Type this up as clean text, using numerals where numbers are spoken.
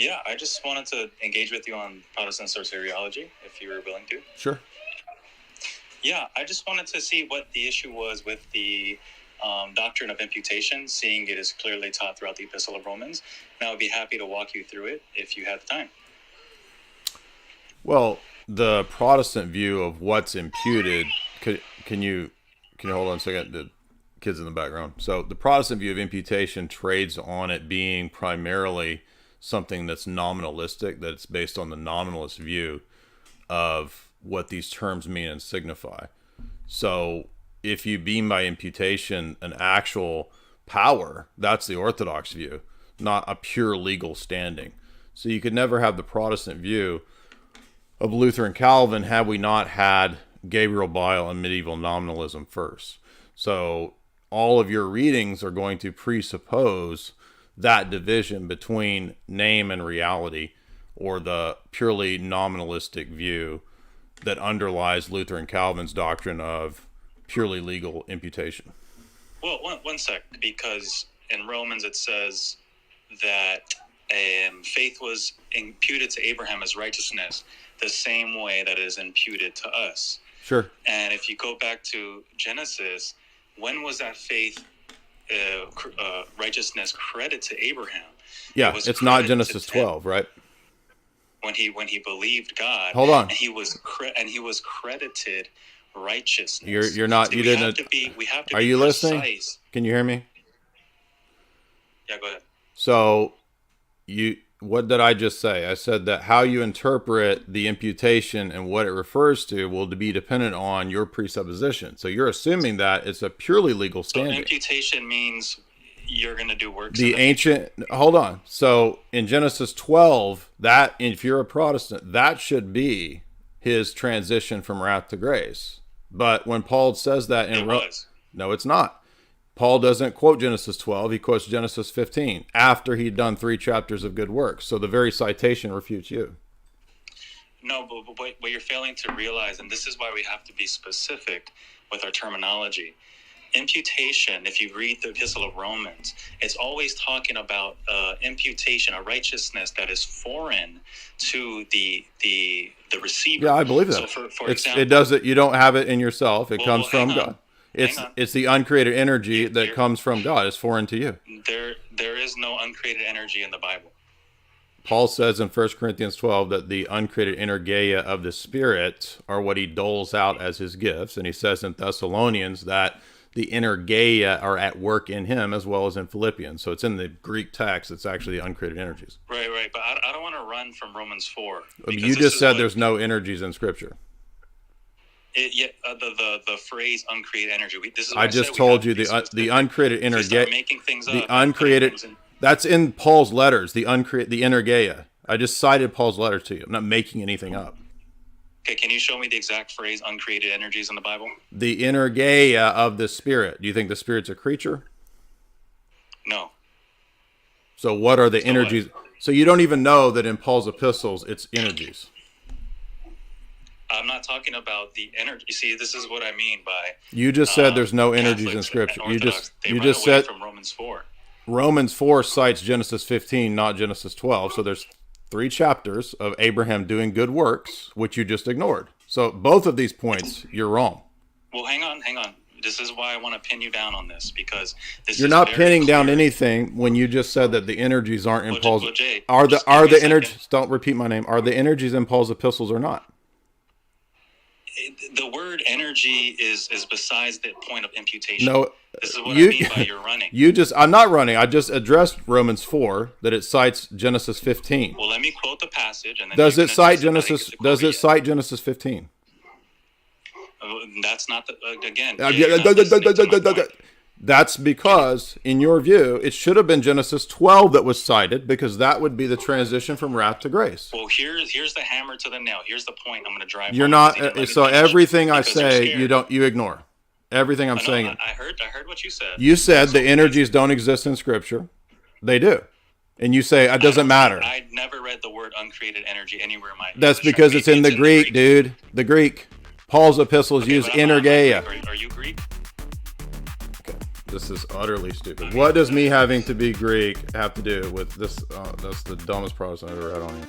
Yeah, I just wanted to engage with you on Protestant soteriology, if you were willing to. Sure. Yeah, I just wanted to see what the issue was with the doctrine of imputation, seeing it is clearly taught throughout the Epistle of Romans. And I would be happy to walk you through it if you had the time. Well, the Protestant view of what's imputed, can you hold on a second? The kids in the background. So the Protestant view of imputation trades on it being primarily something that's nominalistic, that it's based on the nominalist view of what these terms mean and signify. So if you mean by imputation an actual power, that's the Orthodox view, not a pure legal standing. So you could never have the Protestant view of Luther and Calvin had we not had Gabriel Bile and medieval nominalism first. So all of your readings are going to presuppose that division between name and reality, or the purely nominalistic view that underlies Luther and Calvin's doctrine of purely legal imputation. Well, one sec, because in Romans it says that faith was imputed to Abraham as righteousness, the same way that it is imputed to us. Sure. And if you go back to Genesis, when was that faith, righteousness credited to Abraham? Yeah, it's not Genesis 12, right? When he believed God, hold on, and he was credited righteousness. You're not. So you we didn't. Have to be, we have to are be you precise. Listening? Can you hear me? Yeah, go ahead. So, what did I just say? I said that how you interpret the imputation and what it refers to will be dependent on your presupposition. So you're assuming that it's a purely legal standing. So imputation means you're going to do works. Hold on. So in Genesis 12, that if you're a Protestant, that should be his transition from wrath to grace. But when Paul says that no, it's not. Paul doesn't quote Genesis 12. He quotes Genesis 15 after he'd done 3 chapters of good works. So the very citation refutes you. No, but what you're failing to realize, and this is why we have to be specific with our terminology. Imputation, if you read the Epistle of Romans, it's always talking about imputation, a righteousness that is foreign to the receiver. Yeah, I believe that. So for example, it doesn't. You don't have it in yourself. It comes from God. It's the uncreated energy that comes from God. It's foreign to you. There is no uncreated energy in the Bible. Paul says in 1 Corinthians 12 that the uncreated energeia of the Spirit are what he doles out as his gifts. And he says in Thessalonians that the energeia are at work in him as well as in Philippians. So it's in the Greek text. It's actually the uncreated energies. Right. But I don't want to run from Romans 4. You just said there's no energies in Scripture. The phrase uncreated energy. I just told you the uncreated energeia. The uncreated. That's in Paul's letters. The energeia. I just cited Paul's letters to you. I'm not making anything up. Okay, can you show me the exact phrase uncreated energies in the Bible? The energeia of the Spirit. Do you think the Spirit's a creature? No. So what are the energies? So you don't even know that in Paul's epistles it's energies. I'm not talking about the energy. You see, this is what I mean by... You just said there's no energies in Scripture. You just said from Romans 4. Romans 4 cites Genesis 15, not Genesis 12. So there's 3 chapters of Abraham doing good works, which you just ignored. So both of these points, you're wrong. Well, hang on. This is why I want to pin you down on this, because you're not pinning down anything when you just said that the energies aren't in Paul's. Are the energies? Don't repeat my name. Are the energies in Paul's epistles or not? The word energy is besides the point of imputation. No, this is what I mean by you're running. I'm not running. I just addressed Romans 4 that it cites Genesis 15. Well, let me quote the passage, and then does it cite Genesis 15? That's not again. That's because, in your view, it should have been Genesis 12 that was cited, because that would be the transition from wrath to grace. Well, here's the hammer to the nail. Here's the point I'm going to drive. You're not. So everything I say, you ignore. Everything I'm saying. I heard what you said. You said the energies don't exist in Scripture. They do. And you say it doesn't matter. I never read the word uncreated energy anywhere in my... That's because it's in the Greek, dude. The Greek. Paul's epistles use energeia. Are you Greek? This is utterly stupid. What does me having to be Greek have to do with this? That's the dumbest Protestant I've ever had on here.